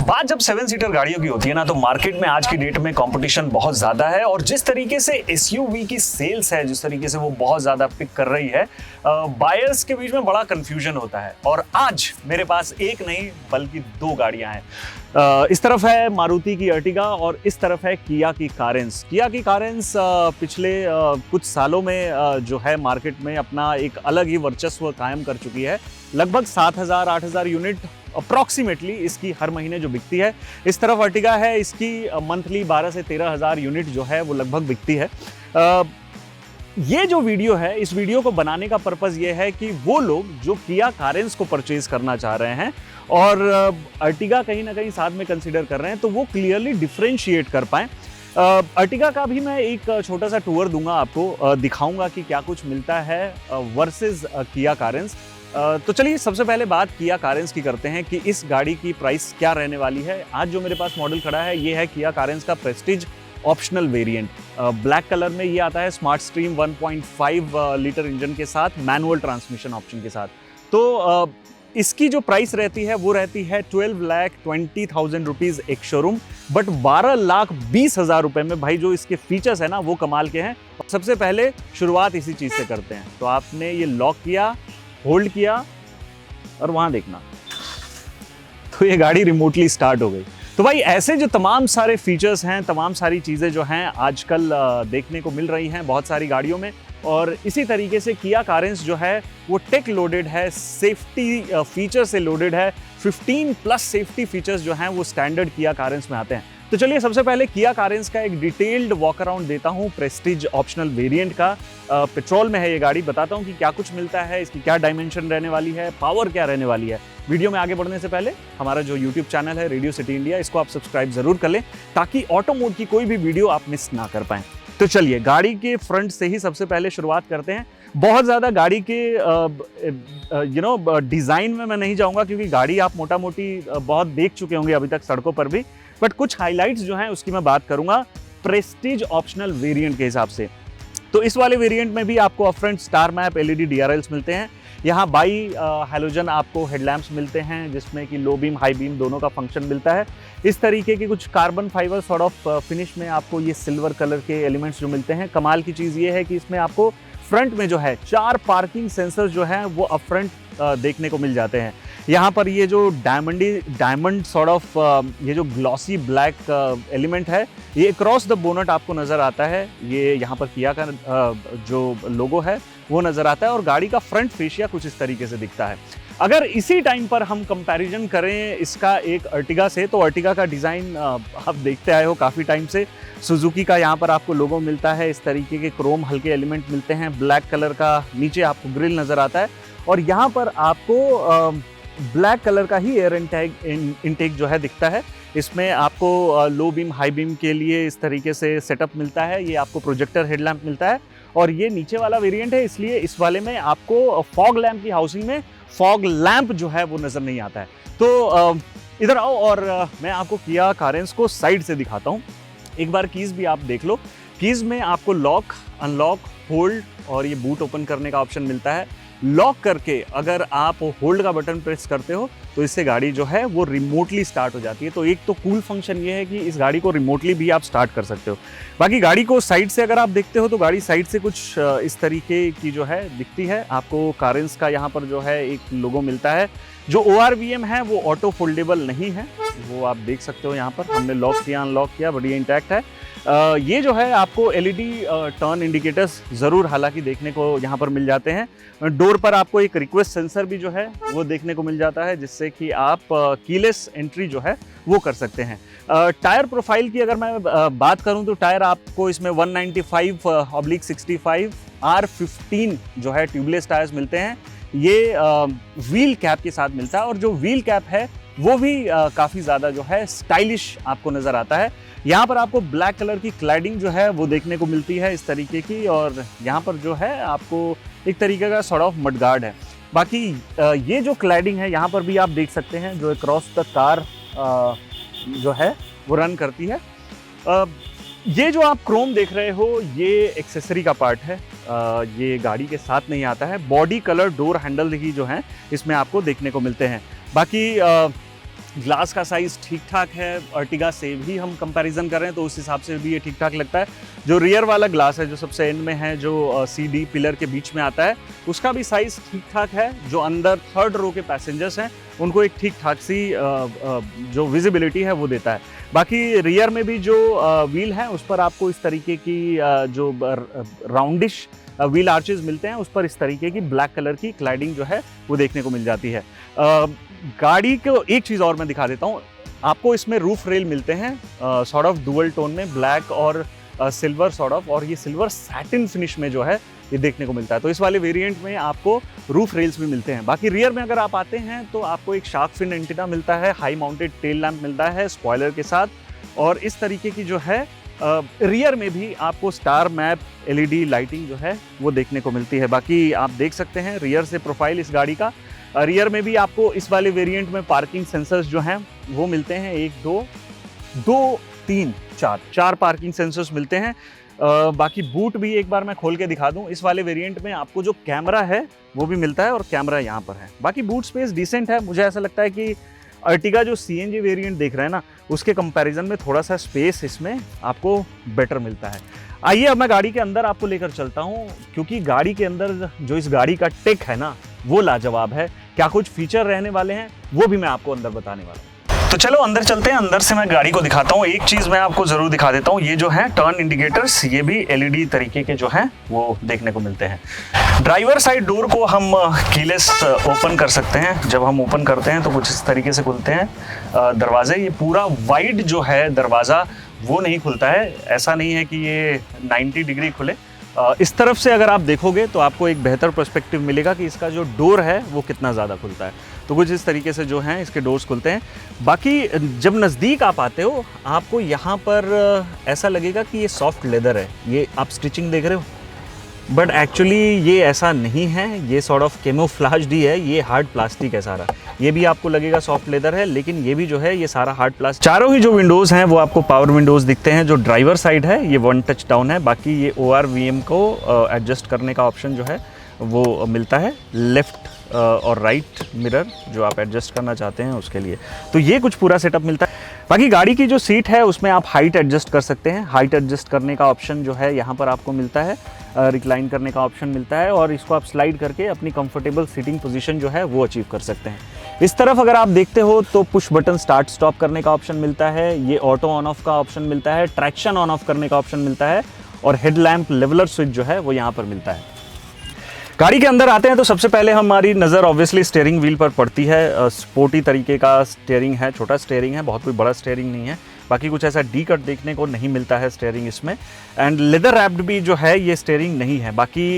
बात जब 7 सीटर गाड़ियों की होती है ना, तो मार्केट में आज की डेट में कंपटीशन बहुत ज्यादा है और जिस तरीके से एसयूवी की सेल्स है, जिस तरीके से वो बहुत ज्यादा पिक कर रही है, बायर्स के बीच में बड़ा कंफ्यूजन होता है। और आज मेरे पास एक नहीं बल्कि दो गाड़ियां हैं। इस तरफ है मारुति की अर्टिगा और इस तरफ है किया की कारेंस। किया की कारेंस पिछले कुछ सालों में जो है मार्केट में अपना एक अलग ही वर्चस्व कायम कर चुकी है। लगभग 7,000-8,000 यूनिट अप्रॉक्सीमेटली इसकी हर महीने जो बिकती है। इस तरफ अर्टिगा है, इसकी मंथली 12 से 13,000 यूनिट जो है वो लगभग बिकती है। ये जो वीडियो है, इस वीडियो को बनाने का पर्पस ये है कि वो लोग जो किया कारेंस को परचेज करना चाह रहे हैं और अर्टिगा कहीं ना कहीं साथ में कंसीडर कर रहे हैं, तो वो क्लियरली डिफरेंशिएट कर पाएं। अर्टिगा का भी मैं एक छोटा सा टूर दूंगा आपको, दिखाऊंगा कि क्या कुछ मिलता है वर्सेस किया कारेंस। तो चलिए सबसे पहले बात किया कारेंस की करते हैं कि इस गाड़ी की प्राइस क्या रहने वाली है। आज जो मेरे पास मॉडल खड़ा है ये है किया कारेंस का Prestige optional variant. Black colour में ये आता है स्मार्ट स्ट्रीम 1.5 लीटर इंजन के साथ, मैनुअल ट्रांसमिशन ऑप्शन के साथ। तो इसकी जो प्राइस रहती है वो रहती है 12,20,000 रुपीज़ एक शोरूम, बट 12,20,000 रुपये में भाई जो इसके फीचर्स है ना वो कमाल के हैं। सबसे पहले शुरुआत इसी चीज़ से करते हैं। तो आपने ये लॉक किया, होल्ड किया और वहां देखना तो ये गाड़ी रिमोटली स्टार्ट हो गई। तो भाई ऐसे जो तमाम सारे फीचर्स हैं, तमाम सारी चीज़ें जो हैं आजकल देखने को मिल रही हैं बहुत सारी गाड़ियों में। और इसी तरीके से किया कारेंस जो है वो टेक लोडेड है, सेफ्टी फीचर से लोडेड है। 15+ सेफ्टी फीचर्स जो हैं वो स्टैंडर्ड किया कारेंस में आते हैं। तो चलिए सबसे पहले किया कारेंस का एक डिटेल्ड वॉक अराउंड देता हूँ प्रेस्टीज ऑप्शनल वेरिएंट का। पेट्रोल में है ये गाड़ी, बताता हूँ कि क्या कुछ मिलता है, इसकी क्या डायमेंशन रहने वाली है, पावर क्या रहने वाली है। वीडियो में आगे बढ़ने से पहले हमारा जो यूट्यूब चैनल है रेडियो सिटी इंडिया, इसको आप सब्सक्राइब जरूर कर लें ताकि ऑटो मोड की कोई भी वीडियो आप मिस ना कर पाएं। तो चलिए गाड़ी के फ्रंट से ही सबसे पहले शुरुआत करते हैं। बहुत ज़्यादा गाड़ी के डिज़ाइन में मैं नहीं जाऊँगा क्योंकि गाड़ी आप मोटा मोटी बहुत देख चुके होंगे अभी तक सड़कों पर भी, बट कुछ हाइलाइट्स जो हैं उसकी मैं बात करूँगा प्रेस्टीज ऑप्शनल वेरिएंट के हिसाब से। तो इस वाले वेरिएंट में भी आपको upfront star map LED DRLs मिलते हैं। यहाँ बाई हैलोजन आपको हेडलैम्प्स मिलते हैं जिसमें कि लो बीम हाई बीम दोनों का फंक्शन मिलता है। इस तरीके की कुछ carbon fibre sort of finish में आपको ये सिल्वर कलर के एलिमेंट्स जो मिलते हैं। कमाल की चीज़ ये है कि इसमें आपको फ्रंट में जो है 4 पार्किंग सेंसर जो हैं वो अपफ्रंट देखने को मिल जाते हैं। यहाँ पर ये जो डायमंड सॉर्ट ऑफ ये जो ग्लॉसी ब्लैक एलिमेंट है ये अक्रॉस द बोनट आपको नज़र आता है। ये यहाँ पर किया का जो लोगो है वो नज़र आता है और गाड़ी का फ्रंट फेशिया कुछ इस तरीके से दिखता है। अगर इसी टाइम पर हम कंपैरिजन करें इसका एक अर्टिगा से, तो अर्टिगा का डिज़ाइन आप देखते आए हो काफ़ी टाइम से। सुजुकी का यहाँ पर आपको लोगो मिलता है, इस तरीके के क्रोम हल्के एलिमेंट मिलते हैं, ब्लैक कलर का नीचे आपको ग्रिल नज़र आता है और यहाँ पर आपको ब्लैक कलर का ही एयर इनटेक जो है दिखता है। इसमें आपको लो बीम हाई बीम के लिए इस तरीके से सेटअप मिलता है। ये आपको प्रोजेक्टर हेडलैम्प मिलता है और ये नीचे वाला वेरिएंट है, इसलिए इस वाले में आपको फॉग लैम्प की हाउसिंग में फॉग लैम्प जो है वो नज़र नहीं आता है। तो इधर आओ और मैं आपको किया कारेंस को साइड से दिखाता हूँ। एक बार कीज़ भी आप देख लो। कीज़ में आपको लॉक, अनलॉक, होल्ड और ये बूट ओपन करने का ऑप्शन मिलता है। लॉक करके अगर आप होल्ड का बटन प्रेस करते हो तो इससे गाड़ी जो है वो रिमोटली स्टार्ट हो जाती है। तो एक तो कूल फंक्शन ये है कि इस गाड़ी को रिमोटली भी आप स्टार्ट कर सकते हो। बाकी गाड़ी को साइड से अगर आप देखते हो तो गाड़ी साइड से कुछ इस तरीके की जो है दिखती है। आपको कारेंस का यहाँ पर जो है एक लोगो मिलता है। जो ORVM है वो ऑटो फोल्डेबल नहीं है, वो आप देख सकते हो। यहाँ पर हमने लॉक किया, अनलॉक किया, बढ़िया इंटैक्ट है। ये जो है आपको LED टर्न इंडिकेटर्स ज़रूर हालांकि देखने को यहाँ पर मिल जाते हैं। डोर पर आपको एक रिक्वेस्ट सेंसर भी जो है वो देखने को मिल जाता है जिससे कि आप कीलेस एंट्री जो है वो कर सकते हैं। टायर प्रोफाइल की अगर मैं बात करूं तो टायर आपको इसमें 195/65 R15 जो है ट्यूबलेस टायर्स मिलते हैं। ये व्हील कैप के साथ मिलता है और जो व्हील कैप है वो भी काफ़ी ज़्यादा जो है स्टाइलिश आपको नज़र आता है। यहाँ पर आपको ब्लैक कलर की क्लैडिंग जो है वो देखने को मिलती है इस तरीके की और यहाँ पर जो है आपको एक तरीके का सॉर्ट ऑफ मडगार्ड है। बाकी ये जो क्लैडिंग है यहाँ पर भी आप देख सकते हैं जो क्रॉस द कार जो है वो रन करती है। ये जो आप क्रोम देख रहे हो ये एक्सेसरी का पार्ट है, ये गाड़ी के साथ नहीं आता है। बॉडी कलर डोर हैंडल ही जो हैं इसमें आपको देखने को मिलते हैं। बाकी ग्लास का साइज़ ठीक ठाक है, अर्टिगा से भी हम कंपैरिजन कर रहे हैं तो उस हिसाब से भी ये ठीक ठाक लगता है। जो रियर वाला ग्लास है जो सबसे एंड में है, जो CD पिलर के बीच में आता है, उसका भी साइज़ ठीक ठाक है। जो अंदर थर्ड रो के पैसेंजर्स हैं उनको एक ठीक ठाक सी जो विजिबिलिटी है वो देता है। बाकी रियर में भी जो व्हील है उस पर आपको इस तरीके की जो राउंडिश व्हील आर्चेस मिलते हैं, उस पर इस तरीके की ब्लैक कलर की क्लैडिंग जो है वो देखने को मिल जाती है। गाड़ी को एक चीज़ और मैं दिखा देता हूँ, आपको इसमें रूफ रेल मिलते हैं सॉर्ट ऑफ डुअल टोन में, ब्लैक और सिल्वर सॉर्ट ऑफ, और ये सिल्वर सैटिन फिनिश में जो है ये देखने को मिलता है। तो इस वाले वेरिएंट में आपको रूफ रेल्स भी मिलते हैं। बाकी रियर में अगर आप आते हैं तो आपको एक शार्क फिन एंटीना मिलता है, हाई माउंटेड टेल लैंप मिलता है स्पॉइलर के साथ, और इस तरीके की जो है रियर में भी आपको स्टार मैप LED लाइटिंग जो है वो देखने को मिलती है। बाकी आप देख सकते हैं रियर से प्रोफाइल इस गाड़ी का। रियर में भी आपको इस वाले वेरिएंट में पार्किंग सेंसर्स जो हैं वो मिलते हैं, 1 2 3 4 पार्किंग सेंसर्स मिलते हैं। बाकी बूट भी एक बार मैं खोल के दिखा दूं, इस वाले वेरिएंट में आपको जो कैमरा है वो भी मिलता है और कैमरा यहाँ पर है। बाकी बूट स्पेस डिसेंट है, मुझे ऐसा लगता है कि अर्टिगा जो CNG वेरिएंट देख रहे हैं ना उसके कंपैरिजन में थोड़ा सा स्पेस इसमें आपको बेटर मिलता है। आइए अब मैं गाड़ी के अंदर आपको लेकर चलता हूँ, क्योंकि गाड़ी के अंदर जो इस गाड़ी का टेक है ना वो लाजवाब है। क्या कुछ फीचर रहने वाले हैं वो भी मैं आपको अंदर बताने वाला हूँ। तो चलो अंदर चलते हैं, अंदर से मैं गाड़ी को दिखाता हूँ। एक चीज़ मैं आपको ज़रूर दिखा देता हूँ, ये जो है टर्न इंडिकेटर्स, ये भी LED तरीके के जो हैं वो देखने को मिलते हैं। ड्राइवर साइड डोर को हम कीलेस ओपन कर सकते हैं। जब हम ओपन करते हैं तो कुछ इस तरीके से खुलते हैं दरवाजे। ये पूरा वाइड जो है दरवाज़ा वो नहीं खुलता है, ऐसा नहीं है कि ये 90 डिग्री खुले। इस तरफ से अगर आप देखोगे तो आपको एक बेहतर पर्सपेक्टिव मिलेगा कि इसका जो डोर है वो कितना ज़्यादा खुलता है। तो कुछ इस तरीके से जो हैं इसके डोर्स खुलते हैं। बाकी जब नज़दीक आप आते हो आपको यहाँ पर ऐसा लगेगा कि ये सॉफ्ट लेदर है, ये आप स्टिचिंग देख रहे हो, बट एक्चुअली ये ऐसा नहीं है, ये सॉर्ट ऑफ कैमोफ्लेज्ड ही है, ये हार्ड प्लास्टिक है सारा। ये भी आपको लगेगा सॉफ्ट लेदर है, लेकिन ये भी जो है ये सारा हार्ड प्लास्टिक। चारों ही जो विंडोज़ हैं वो आपको पावर विंडोज़ दिखते हैं। जो ड्राइवर साइड है ये 1 टच डाउन है, बाकी ये ORVM को एडजस्ट करने का ऑप्शन जो है वो मिलता है, लेफ्ट और राइट मिरर जो आप एडजस्ट करना चाहते हैं उसके लिए। तो ये कुछ पूरा सेटअप मिलता है। बाकी गाड़ी की जो सीट है उसमें आप हाइट एडजस्ट कर सकते हैं। हाइट एडजस्ट करने का ऑप्शन जो है यहाँ पर आपको मिलता है, रिक्लाइन करने का ऑप्शन मिलता है, और इसको आप स्लाइड करके अपनी कंफर्टेबल सीटिंग पोजीशन जो है वो अचीव कर सकते हैं। इस तरफ अगर आप देखते हो तो पुश बटन स्टार्ट स्टॉप करने का ऑप्शन मिलता है, ये ऑटो ऑन ऑफ का ऑप्शन मिलता है, ट्रैक्शन ऑन ऑफ करने का ऑप्शन मिलता है, और हेडलैम्प लेवलर स्विच जो है वो यहाँ पर मिलता है। गाड़ी के अंदर आते हैं तो सबसे पहले हमारी नज़र ऑब्वियसली स्टीयरिंग व्हील पर पड़ती है। स्पोर्टी तरीके का स्टीयरिंग है, छोटा स्टीयरिंग है, बहुत कोई बड़ा स्टीयरिंग नहीं है। बाकी कुछ ऐसा डी कट देखने को नहीं मिलता है स्टीयरिंग इसमें, एंड लेदर रैप्ड भी जो है ये स्टीयरिंग नहीं है। बाकी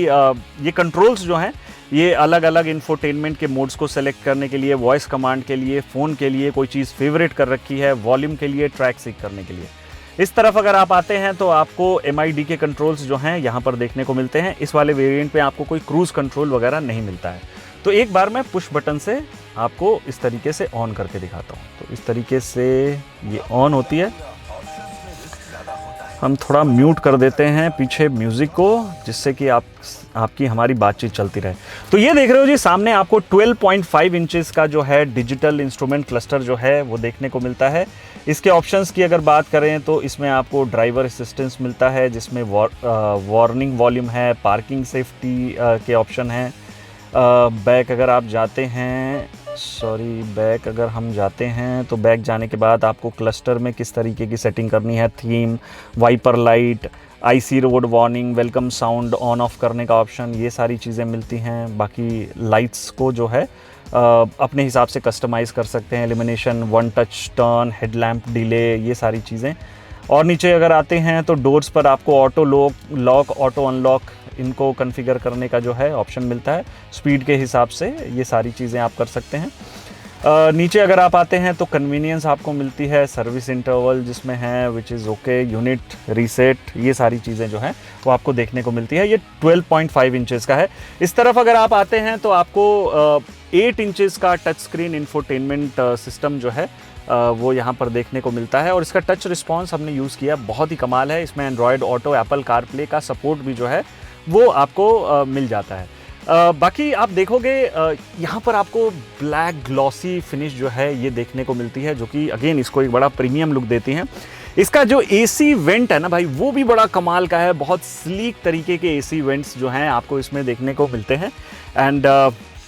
ये कंट्रोल्स जो हैं ये अलग अलग इंफोटेनमेंट के मोड्स को सेलेक्ट करने के लिए, वॉइस कमांड के लिए, फ़ोन के लिए कोई चीज़ फेवरेट कर रखी है, वॉल्यूम के लिए, ट्रैक सीख करने के लिए। इस तरफ अगर आप आते हैं तो आपको MID के कंट्रोल्स जो हैं यहाँ पर देखने को मिलते हैं। इस वाले वेरिएंट पे आपको कोई क्रूज़ कंट्रोल वगैरह नहीं मिलता है। तो एक बार मैं पुश बटन से आपको इस तरीके से ऑन करके दिखाता हूँ। तो इस तरीके से ये ऑन होती है। हम थोड़ा म्यूट कर देते हैं पीछे म्यूज़िक को, जिससे कि आपकी हमारी बातचीत चलती रहे। तो ये देख रहे हो जी सामने आपको 12.5 इंचेस का जो है डिजिटल इंस्ट्रूमेंट क्लस्टर जो है वो देखने को मिलता है। इसके ऑप्शंस की अगर बात करें तो इसमें आपको ड्राइवर असिस्टेंस मिलता है, जिसमें वार्निंग वॉल्यूम है, पार्किंग सेफ्टी के ऑप्शन हैं। बैक अगर आप जाते हैं, बैक अगर हम जाते हैं तो बैक जाने के बाद आपको क्लस्टर में किस तरीके की सेटिंग करनी है, theme, wiper light, IC road warning, welcome sound on off करने का ऑप्शन, ये सारी चीज़ें मिलती हैं। बाकी लाइट्स को जो है अपने हिसाब से कस्टमाइज़ कर सकते हैं, elimination, 1 touch turn, headlamp delay, ये सारी चीज़ें। और नीचे अगर आते हैं तो डोर्स पर आपको ऑटो लॉक, ऑटो अनलॉक, इनको कॉन्फ़िगर करने का जो है ऑप्शन मिलता है। स्पीड के हिसाब से ये सारी चीज़ें आप कर सकते हैं। नीचे अगर आप आते हैं तो कन्वीनियंस आपको मिलती है, सर्विस इंटरवल जिसमें है which is okay, unit reset, ये सारी चीज़ें जो हैं वो आपको देखने को मिलती है। ये 12.5 इंचेस का है। इस तरफ अगर आप आते हैं तो आपको 8 इंचेस का टच स्क्रीन इंफोटेनमेंट सिस्टम जो है वो यहाँ पर देखने को मिलता है, और इसका टच रिस्पॉन्स हमने यूज़ किया, बहुत ही कमाल है। इसमें एंड्रॉयड ऑटो, एप्पल कारप्ले का सपोर्ट भी जो है वो आपको मिल जाता है। बाकी आप देखोगे यहाँ पर आपको ब्लैक ग्लॉसी फिनिश जो है ये देखने को मिलती है, जो कि अगेन इसको एक बड़ा प्रीमियम लुक देती हैं। इसका जो एसी वेंट है ना भाई, वो भी बड़ा कमाल का है। बहुत स्लीक तरीके के एसी वेंट्स जो हैं आपको इसमें देखने को मिलते हैं। एंड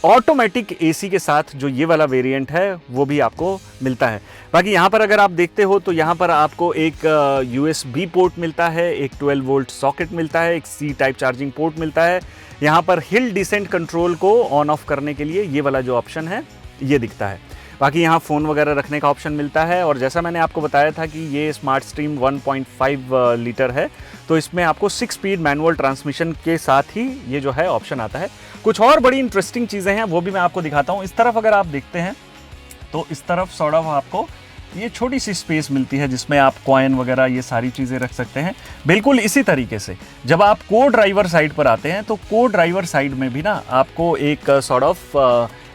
ऑटोमेटिक एसी के साथ जो ये वाला वेरिएंट है वो भी आपको मिलता है। बाकी यहाँ पर अगर आप देखते हो तो यहाँ पर आपको एक USB पोर्ट मिलता है, एक 12 वोल्ट सॉकेट मिलता है, एक C टाइप चार्जिंग पोर्ट मिलता है। यहाँ पर हिल डिसेंट कंट्रोल को ऑन ऑफ करने के लिए ये वाला जो ऑप्शन है ये दिखता है। बाकी यहाँ फ़ोन वगैरह रखने का ऑप्शन मिलता है। और जैसा मैंने आपको बताया था कि ये स्मार्ट स्ट्रीम 1.5 लीटर है, तो इसमें आपको 6 स्पीड मैनुअल ट्रांसमिशन के साथ ही ये जो है ऑप्शन आता है। कुछ और बड़ी इंटरेस्टिंग चीज़ें हैं वो भी मैं आपको दिखाता हूँ। इस तरफ अगर आप देखते हैं तो इस तरफ सॉर्ट ऑफ आपको ये छोटी सी स्पेस मिलती है जिसमें आप कॉइन वगैरह ये सारी चीज़ें रख सकते हैं। बिल्कुल इसी तरीके से जब आप को ड्राइवर साइड पर आते हैं तो को ड्राइवर साइड में भी ना आपको एक सॉर्ट ऑफ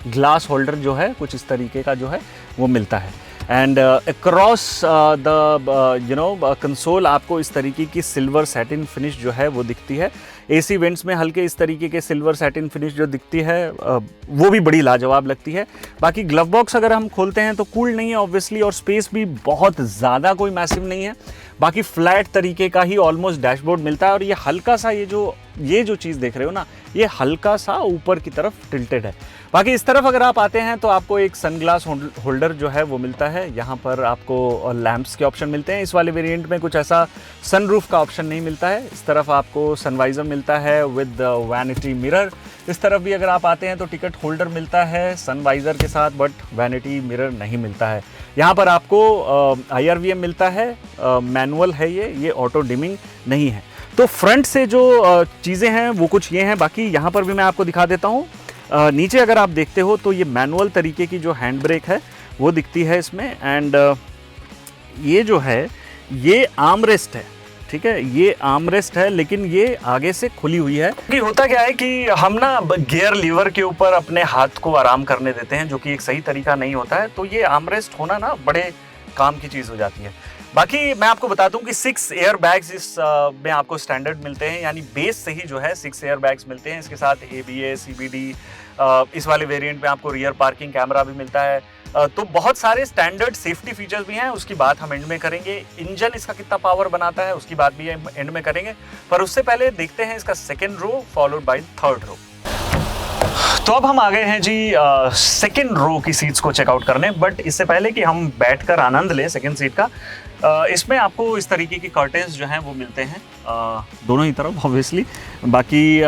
ग्लास होल्डर जो है कुछ इस तरीके का जो है वो मिलता है। एंड अक्रॉस द कंसोल आपको इस तरीके की सिल्वर सैटिन फिनिश जो है वो दिखती है। एसी वेंट्स में हल्के इस तरीके के सिल्वर सैटिन फिनिश जो दिखती है वो भी बड़ी लाजवाब लगती है। बाकी ग्लव बॉक्स अगर हम खोलते हैं तो कूल नहीं है ऑब्वियसली, और स्पेस भी बहुत ज़्यादा कोई मैसिव नहीं है। बाकी फ्लैट तरीके का ही ऑलमोस्ट डैशबोर्ड मिलता है। और ये हल्का सा ये जो चीज़ देख रहे हो ना, ये हल्का सा ऊपर की तरफ टिल्टेड है। बाकी इस तरफ अगर आप आते हैं तो आपको एक सनग्लास होल्डर जो है वो मिलता है। यहाँ पर आपको लैंप्स के ऑप्शन मिलते हैं। इस वाले वेरिएंट में कुछ ऐसा सनरूफ का ऑप्शन नहीं मिलता है। इस तरफ आपको सनवाइजर मिलता है विद वैनिटी मिरर। इस तरफ भी अगर आप आते हैं तो टिकट होल्डर मिलता है सनवाइजर के साथ, बट वैनिटी मिरर नहीं मिलता है। यहाँ पर आपको IRVM मिलता है, मैनुअल है ये ऑटो डिमिंग नहीं है। तो फ्रंट से जो चीज़ें हैं वो कुछ ये हैं। बाकी यहाँ पर भी मैं आपको दिखा देता हूँ। नीचे अगर आप देखते हो तो ये मैनुअल तरीके की जो हैंड ब्रेक है वो दिखती है इसमें। एंड ये जो है ये आर्मरेस्ट है, ठीक है, ये आर्मरेस्ट है, लेकिन ये आगे से खुली हुई है। कि होता क्या है कि हम ना गियर लीवर के ऊपर अपने हाथ को आराम करने देते हैं, जो कि एक सही तरीका नहीं होता है। तो ये आर्मरेस्ट होना ना बड़े काम की चीज़ हो जाती है। बाकी मैं आपको बता दूं कि 6 एयर बैग्स इस में आपको स्टैंडर्ड मिलते हैं, यानी बेस से ही जो है 6 एयर बैग्स मिलते हैं। इसके साथ ABS, CBD, इस वाले वेरिएंट में आपको रियर पार्किंग कैमरा भी मिलता है। तो बहुत सारे स्टैंडर्ड सेफ्टी फीचर्स भी हैं, उसकी बात हम एंड में करेंगे। इंजन इसका कितना पावर बनाता है उसकी बात भी एंड में करेंगे, पर उससे पहले देखते हैं इसका second row followed by third row. तो अब हम आ गए हैं जी सेकेंड रो की सीट्स को चेकआउट करने। बट इससे पहले कि हम बैठकर आनंद लें सेकेंड सीट का, इसमें आपको इस तरीके की कर्टेंस जो हैं वो मिलते हैं दोनों ही तरफ ऑब्वियसली। बाकी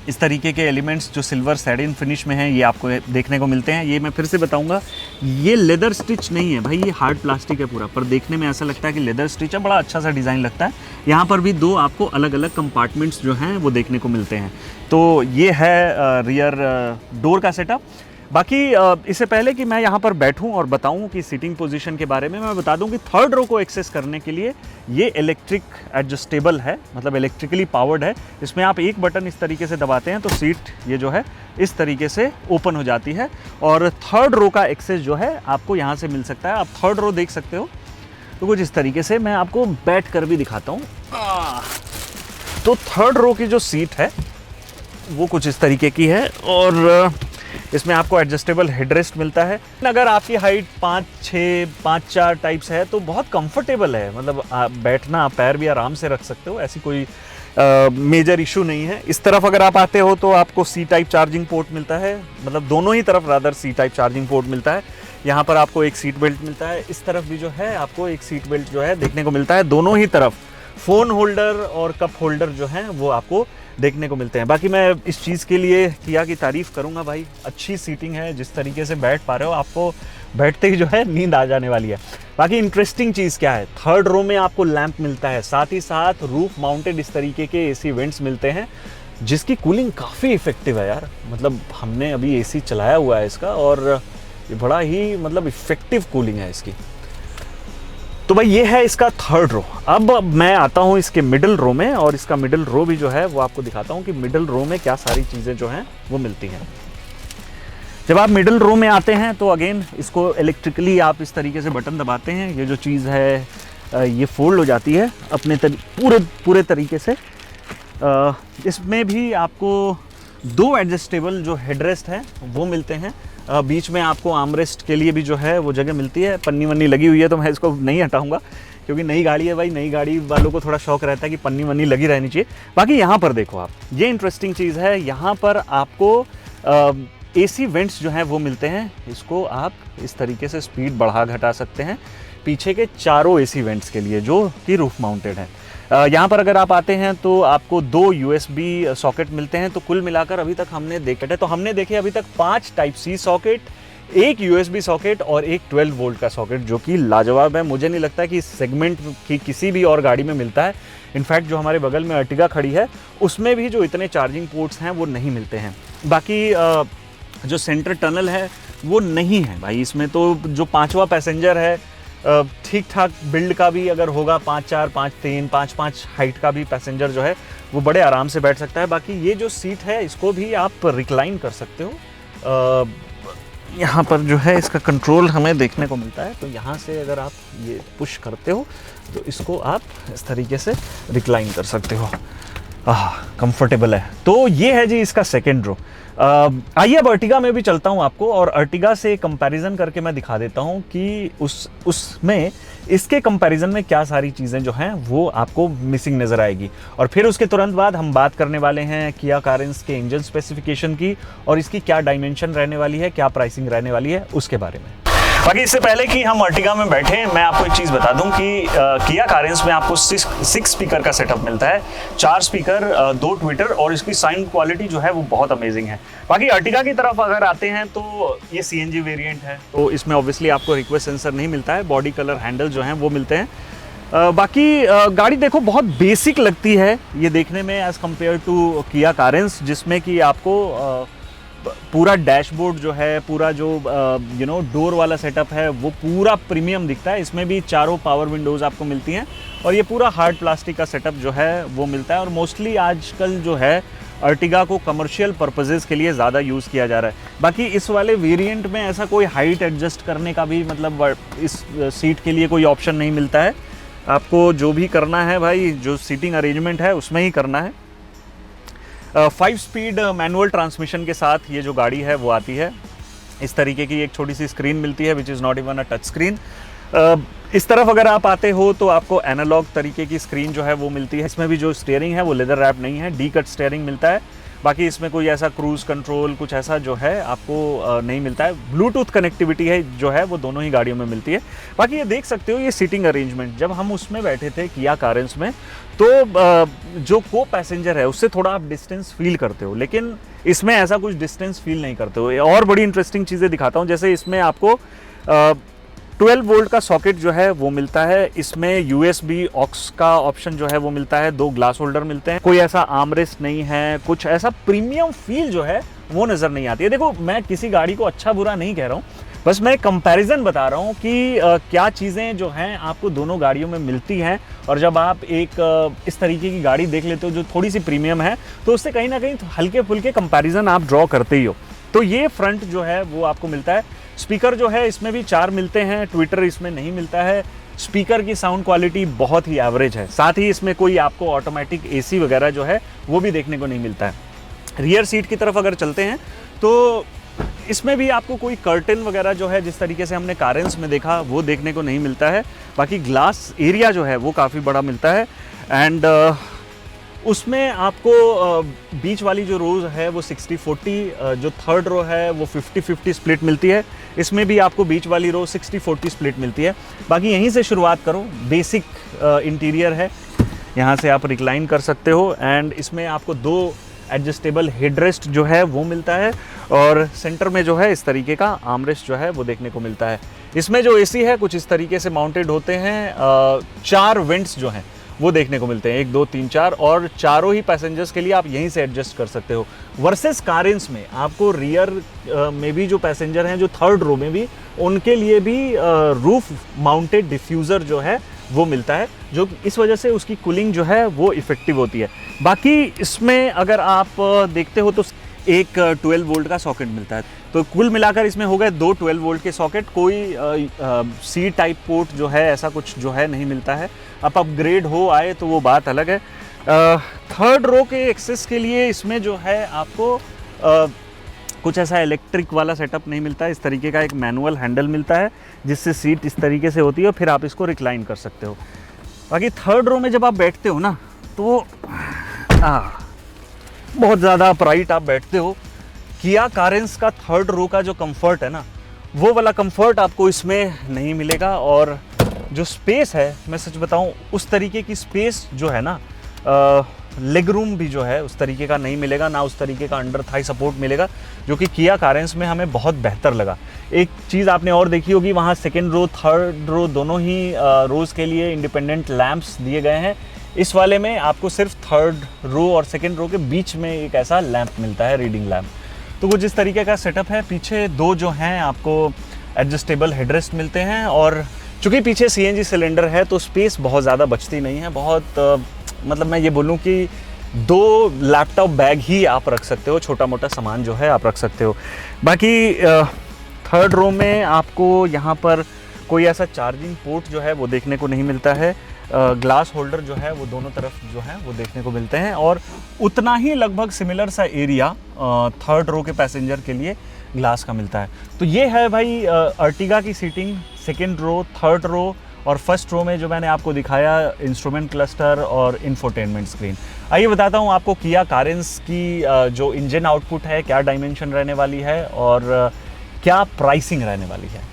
इस तरीके के एलिमेंट्स जो सिल्वर सैटिन फिनिश में हैं ये आपको देखने को मिलते हैं। ये मैं फिर से बताऊंगा, ये लेदर स्टिच नहीं है भाई, ये हार्ड प्लास्टिक है पूरा, पर देखने में ऐसा लगता है कि लेदर स्टिच है। बड़ा अच्छा सा डिज़ाइन लगता है। यहाँ पर भी 2 आपको अलग अलग कंपार्टमेंट्स जो हैं वो देखने को मिलते हैं। तो ये है रियर डोर का सेटअप। बाकी इससे पहले कि मैं यहाँ पर बैठूं और बताऊं कि सीटिंग पोजीशन के बारे में, मैं बता दूं कि थर्ड रो को एक्सेस करने के लिए ये इलेक्ट्रिक एडजस्टेबल है, मतलब इलेक्ट्रिकली पावर्ड है। इसमें आप एक बटन इस तरीके से दबाते हैं तो सीट ये जो है इस तरीके से ओपन हो जाती है। और थर्ड रो का एक्सेस जो है आपको यहाँ से मिल सकता है। आप थर्ड रो देख सकते हो तो कुछ इस तरीके से। मैं आपको बैठ कर भी दिखाता हूँ। तो थर्ड रो की जो सीट है वो कुछ इस तरीके की है, और इसमें आपको एडजस्टेबल हेडरेस्ट मिलता है। अगर आपकी हाइट 5'6", 5'4" टाइप्स है तो बहुत कंफर्टेबल है, मतलब बैठना, पैर भी आराम से रख सकते हो, ऐसी कोई मेजर इशू नहीं है। इस तरफ अगर आप आते हो तो आपको C टाइप चार्जिंग पोर्ट मिलता है, मतलब दोनों ही तरफ rather C type charging port मिलता है। यहाँ पर आपको एक सीट बेल्ट मिलता है, इस तरफ भी जो है आपको एक सीट बेल्ट जो है देखने को मिलता है। दोनों ही तरफ फ़ोन होल्डर और कप होल्डर जो हैं वो आपको देखने को मिलते हैं। बाकी मैं इस चीज़ के लिए किया की तारीफ़ करूँगा भाई, अच्छी सीटिंग है, जिस तरीके से बैठ पा रहे हो आपको बैठते ही जो है नींद आ जाने वाली है। बाकी इंटरेस्टिंग चीज़ क्या है, थर्ड रो में आपको लैंप मिलता है, साथ ही साथ रूफ माउंटेड इस तरीके के AC वेंट्स मिलते हैं, जिसकी कूलिंग काफ़ी इफ़ेक्टिव है यार। मतलब हमने अभी AC चलाया हुआ है इसका, और ये बड़ा ही मतलब इफ़ेक्टिव कूलिंग है इसकी। तो भाई ये है इसका थर्ड रो। अब मैं आता हूँ इसके मिडिल रो में, और इसका मिडिल रो भी जो है वो आपको दिखाता हूँ कि मिडिल रो में क्या सारी चीज़ें जो हैं वो मिलती हैं। जब आप मिडिल रो में आते हैं तो अगेन इसको इलेक्ट्रिकली आप इस तरीके से बटन दबाते हैं, ये जो चीज़ है ये फोल्ड हो जाती है अपने पूरे तरीके से। इसमें भी आपको दो एडजस्टेबल जो हेडरेस्ट है वो मिलते हैं। बीच में आपको आर्मरेस्ट के लिए भी जो है वो जगह मिलती है। पन्नी वन्नी लगी हुई है तो मैं इसको नहीं हटाऊंगा, क्योंकि नई गाड़ी है भाई, नई गाड़ी वालों को थोड़ा शौक रहता है कि पन्नी वन्नी लगी रहनी चाहिए। बाकी यहाँ पर देखो आप, ये इंटरेस्टिंग चीज़ है, यहाँ पर आपको AC वेंट्स जो हैं वो मिलते हैं। इसको आप इस तरीके से स्पीड बढ़ा घटा सकते हैं पीछे के चारों AC वेंट्स के लिए, जो कि रूफ माउंटेड है। यहाँ पर अगर आप आते हैं तो आपको 2 USB सॉकेट मिलते हैं। तो कुल मिलाकर अभी तक हमने देखे अभी तक 5 Type-C सॉकेट, 1 USB सॉकेट और एक 12 वोल्ट का सॉकेट, जो कि लाजवाब है। मुझे नहीं लगता कि इस सेगमेंट की किसी भी और गाड़ी में मिलता है। इनफैक्ट जो हमारे बगल में अर्टिगा खड़ी है उसमें भी जो इतने चार्जिंग पोर्ट्स हैं वो नहीं मिलते हैं। बाकी जो सेंटर टनल है वो नहीं है भाई इसमें। तो जो 5वां पैसेंजर है, ठीक ठाक बिल्ड का भी अगर होगा, 5'4", 5'3", 5'5" हाइट का भी पैसेंजर जो है वो बड़े आराम से बैठ सकता है। बाकी ये जो सीट है इसको भी आप रिक्लाइन कर सकते हो। यहाँ पर जो है इसका कंट्रोल हमें देखने को मिलता है। तो यहाँ से अगर आप ये पुश करते हो तो इसको आप इस तरीके से रिक्लाइन कर सकते हो। कंफर्टेबल है। तो ये है जी इसका सेकेंड रो। आइए अब अर्टिगा में भी चलता हूँ आपको, और अर्टिगा से कंपैरिजन करके मैं दिखा देता हूँ कि उसमें इसके कंपैरिजन में क्या सारी चीज़ें जो हैं वो आपको मिसिंग नज़र आएगी। और फिर उसके तुरंत बाद हम बात करने वाले हैं किया कारेंस के इंजन स्पेसिफिकेशन की, और इसकी क्या डायमेंशन रहने वाली है, क्या प्राइसिंग रहने वाली है, उसके बारे में। बाकी इससे पहले कि हम अर्टिगा में बैठे, मैं आपको एक चीज़ बता दूं कि किया कारेंस में आपको 6 स्पीकर का सेटअप मिलता है। 4 स्पीकर, 2 ट्विटर, और इसकी साउंड क्वालिटी जो है वो बहुत अमेजिंग है। बाकी अर्टिगा की तरफ अगर आते हैं तो ये CNG वेरिएंट है, तो इसमें ऑब्वियसली आपको रिक्वेस्ट सेंसर नहीं मिलता है। बॉडी कलर हैंडल जो हैं वो मिलते हैं। बाकी गाड़ी देखो बहुत बेसिक लगती है ये देखने में as compare to Kia Carens, जिसमें कि आपको पूरा डैशबोर्ड जो है, पूरा जो डोर वाला सेटअप है वो पूरा प्रीमियम दिखता है। इसमें भी चारों पावर विंडोज़ आपको मिलती हैं, और ये पूरा हार्ड प्लास्टिक का सेटअप जो है वो मिलता है। और मोस्टली आजकल जो है अर्टिगा को कमर्शियल पर्पसेस के लिए ज़्यादा यूज़ किया जा रहा है। बाकी इस वाले वेरिएंट में ऐसा कोई हाइट एडजस्ट करने का भी, मतलब इस सीट के लिए कोई ऑप्शन नहीं मिलता है। आपको जो भी करना है भाई, जो सीटिंग अरेंजमेंट है उसमें ही करना है। 5 स्पीड मैनुअल ट्रांसमिशन के साथ ये जो गाड़ी है वो आती है। इस तरीके की एक छोटी सी स्क्रीन मिलती है, which is not even a touch screen. इस तरफ अगर आप आते हो तो आपको एनालॉग तरीके की स्क्रीन जो है वो मिलती है। इसमें भी जो स्टीयरिंग है वो लेदर रैप नहीं है, डी कट स्टीयरिंग मिलता है। बाकी इसमें कोई ऐसा क्रूज़ कंट्रोल कुछ ऐसा जो है आपको नहीं मिलता है। ब्लूटूथ कनेक्टिविटी है जो है वो दोनों ही गाड़ियों में मिलती है। बाकी ये देख सकते हो ये सीटिंग अरेंजमेंट, जब हम उसमें बैठे थे किया कारेंस में, तो जो को पैसेंजर है उससे थोड़ा आप डिस्टेंस फील करते हो, लेकिन इसमें ऐसा कुछ डिस्टेंस फील नहीं करते हो। और बड़ी इंटरेस्टिंग चीज़ें दिखाता हूँ, जैसे इसमें आपको 12 वोल्ट का सॉकेट जो है वो मिलता है। इसमें USB ऑक्स का ऑप्शन जो है वो मिलता है, 2 ग्लास होल्डर मिलते हैं। कोई ऐसा आर्मरेस्ट नहीं है, कुछ ऐसा प्रीमियम फील जो है वो नज़र नहीं आती है। देखो मैं किसी गाड़ी को अच्छा बुरा नहीं कह रहा हूँ, बस मैं कंपैरिजन बता रहा हूँ कि क्या चीज़ें जो हैं आपको दोनों गाड़ियों में मिलती हैं। और जब आप एक इस तरीके की गाड़ी देख लेते हो जो थोड़ी सी प्रीमियम है, तो उससे कहीं ना कहीं हल्के फुल्के कंपैरिजन आप ड्रॉ करते ही हो। तो ये फ्रंट जो है वो आपको मिलता है। स्पीकर जो है इसमें भी 4 मिलते हैं, ट्विटर इसमें नहीं मिलता है। स्पीकर की साउंड क्वालिटी बहुत ही एवरेज है। साथ ही इसमें कोई आपको ऑटोमेटिक AC वगैरह जो है वो भी देखने को नहीं मिलता है। रियर सीट की तरफ अगर चलते हैं तो इसमें भी आपको कोई कर्टन वगैरह जो है जिस तरीके से हमने कारेंस में देखा वो देखने को नहीं मिलता है। बाकी ग्लास एरिया जो है वो काफ़ी बड़ा मिलता है। एंड उसमें आपको बीच वाली जो रोज़ है वो 60-40, जो थर्ड रो है वो 50-50 स्प्लिट मिलती है। इसमें भी आपको बीच वाली रो 60-40 स्प्लिट मिलती है। बाकी यहीं से शुरुआत करो, बेसिक इंटीरियर है, यहाँ से आप रिक्लाइन कर सकते हो। एंड इसमें आपको 2 एडजस्टेबल हेडरेस्ट जो है वो मिलता है, और सेंटर में जो है इस तरीके का आर्मरेस्ट जो है वो देखने को मिलता है। इसमें जो AC है कुछ इस तरीके से माउंटेड होते हैं। 4 वेंट्स जो हैं वो देखने को मिलते हैं, 1 2 3 4, और चारों ही पैसेंजर्स के लिए आप यहीं से एडजस्ट कर सकते हो। वर्सेस कारेंस में आपको रियर में भी जो पैसेंजर हैं, जो थर्ड रो में भी, उनके लिए भी रूफ माउंटेड डिफ्यूज़र जो है वो मिलता है, जो इस वजह से उसकी कूलिंग जो है वो इफ़ेक्टिव होती है। बाकी इसमें अगर आप देखते हो तो एक 12 वोल्ट का सॉकेट मिलता है। तो कुल मिलाकर इसमें हो गए 2 12 वोल्ट के सॉकेट। कोई C टाइप पोर्ट जो है ऐसा कुछ जो है नहीं मिलता है। अब अपग्रेड हो आए तो वो बात अलग है। थर्ड रो के एक्सेस के लिए इसमें जो है आपको कुछ ऐसा इलेक्ट्रिक वाला सेटअप नहीं मिलता है। इस तरीके का एक मैनुअल हैंडल मिलता है जिससे सीट इस तरीके से होती है और फिर आप इसको रिक्लाइन कर सकते हो। बाकी थर्ड रो में जब आप बैठते हो ना तो बहुत ज़्यादा अपराइट आप बैठते हो। किया कारेंस का थर्ड रो का जो कंफर्ट है ना, वो वाला कंफर्ट आपको इसमें नहीं मिलेगा। और जो स्पेस है, मैं सच बताऊं, उस तरीके की स्पेस जो है ना, लेग रूम भी जो है उस तरीके का नहीं मिलेगा, ना उस तरीके का अंडर थाई सपोर्ट मिलेगा, जो कि किया कारेंस में हमें बहुत बेहतर लगा। एक चीज़ आपने और देखी होगी, वहाँ सेकेंड रो थर्ड रो दोनों ही रोज़ के लिए इंडिपेंडेंट लैंप्स दिए गए हैं। इस वाले में आपको सिर्फ थर्ड रो और सेकेंड रो के बीच में एक ऐसा लैंप मिलता है, रीडिंग लैंप। तो कुछ इस तरीके का सेटअप है। पीछे दो जो हैं आपको एडजस्टेबल हेडरेस्ट मिलते हैं, और चूँकि पीछे CNG सिलेंडर है तो स्पेस बहुत ज़्यादा बचती नहीं है। बहुत मतलब मैं ये बोलूँ कि 2 लैपटॉप बैग ही आप रख सकते हो, छोटा मोटा सामान जो है आप रख सकते हो। बाकी थर्ड रो में आपको यहाँ पर कोई ऐसा चार्जिंग पोर्ट जो है वो देखने को नहीं मिलता है। ग्लास होल्डर जो है वो दोनों तरफ जो है वो देखने को मिलते हैं, और उतना ही लगभग सिमिलर सा एरिया थर्ड रो के पैसेंजर के लिए ग्लास का मिलता है। तो ये है भाई अर्टिगा की seating, second row, third row और फर्स्ट रो में जो मैंने आपको दिखाया इंस्ट्रूमेंट क्लस्टर और इंफोटेनमेंट स्क्रीन। आइए बताता हूँ आपको किया कारेंस की जो इंजन आउटपुट है, क्या डायमेंशन रहने वाली है और क्या प्राइसिंग रहने वाली है।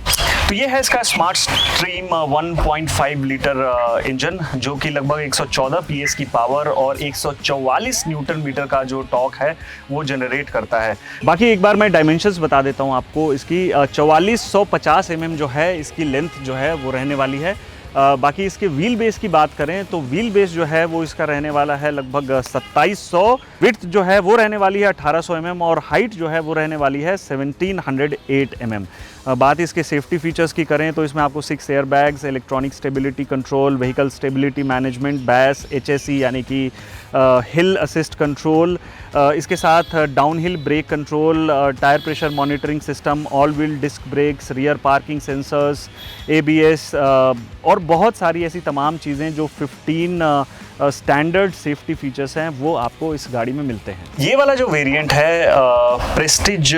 तो ये है इसका स्मार्ट स्ट्रीम 1.5 लीटर इंजन, जो कि लगभग 114 PS की पावर और 144 न्यूटन मीटर का जो टॉर्क है वो जनरेट करता है। बाकी एक बार मैं डायमेंशंस बता देता हूँ आपको। इसकी 4450 mm जो है इसकी लेंथ जो है वो रहने वाली है। बाकी इसके व्हील बेस की बात करें तो व्हील बेस जो है वो इसका रहने वाला है लगभग 2700, विड्थ जो है वो रहने वाली है 1800 mm और हाइट जो है वो रहने वाली है 1708 mm। बात इसके सेफ्टी फीचर्स की करें तो इसमें आपको 6 air bags, electronic stability control, vehicle stability management, बैस, HSE यानी कि हिल असिस्ट कंट्रोल, इसके साथ downhill brake control, tyre pressure monitoring system, all wheel disc brakes, rear parking sensors, ABS और बहुत सारी ऐसी तमाम चीज़ें जो 15 स्टैंडर्ड सेफ्टी फीचर्स हैं वो आपको इस गाड़ी में मिलते हैं। ये वाला जो वेरिएंट है प्रेस्टीज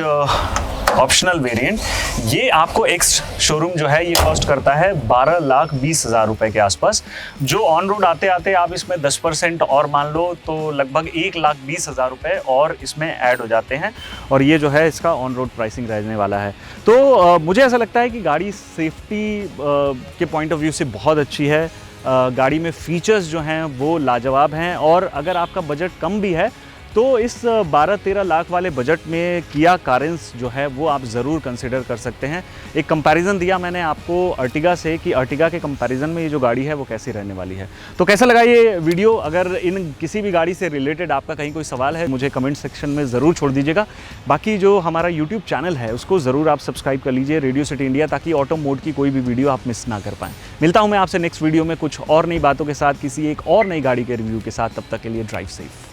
ऑप्शनल वेरिएंट, ये आपको एक्स शोरूम जो है ये कॉस्ट करता है 12,20,000 रुपए के आसपास। जो ऑन रोड आते आते आप इसमें 10% और मान लो तो लगभग 1,20,000 रुपए और इसमें ऐड हो जाते हैं, और ये जो है इसका ऑन रोड प्राइसिंग रहने वाला है। तो मुझे ऐसा लगता है कि गाड़ी सेफ्टी के पॉइंट ऑफ व्यू से बहुत अच्छी है। गाड़ी में फीचर्स जो हैं वो लाजवाब हैं, और अगर आपका बजट कम भी है तो इस 12-13 लाख वाले बजट में किया कारेंस जो है वो आप ज़रूर कंसिडर कर सकते हैं। एक कंपैरिजन दिया मैंने आपको अर्टिगा से कि अर्टिगा के कंपैरिजन में ये जो गाड़ी है वो कैसी रहने वाली है। तो कैसा लगा ये वीडियो? अगर इन किसी भी गाड़ी से रिलेटेड आपका कहीं कोई सवाल है मुझे कमेंट सेक्शन में ज़रूर छोड़ दीजिएगा। बाकी जो हमारा यूट्यूब चैनल है उसको ज़रूर आप सब्सक्राइब कर लीजिए, रेडियो सिटी इंडिया, ताकि ऑटो मोड की कोई भी वीडियो आप मिस ना कर पाएँ। मिलता हूँ मैं आपसे नेक्स्ट वीडियो में कुछ और नई बातों के साथ, किसी एक और नई गाड़ी के रिव्यू के साथ। तब तक के लिए ड्राइव सेफ।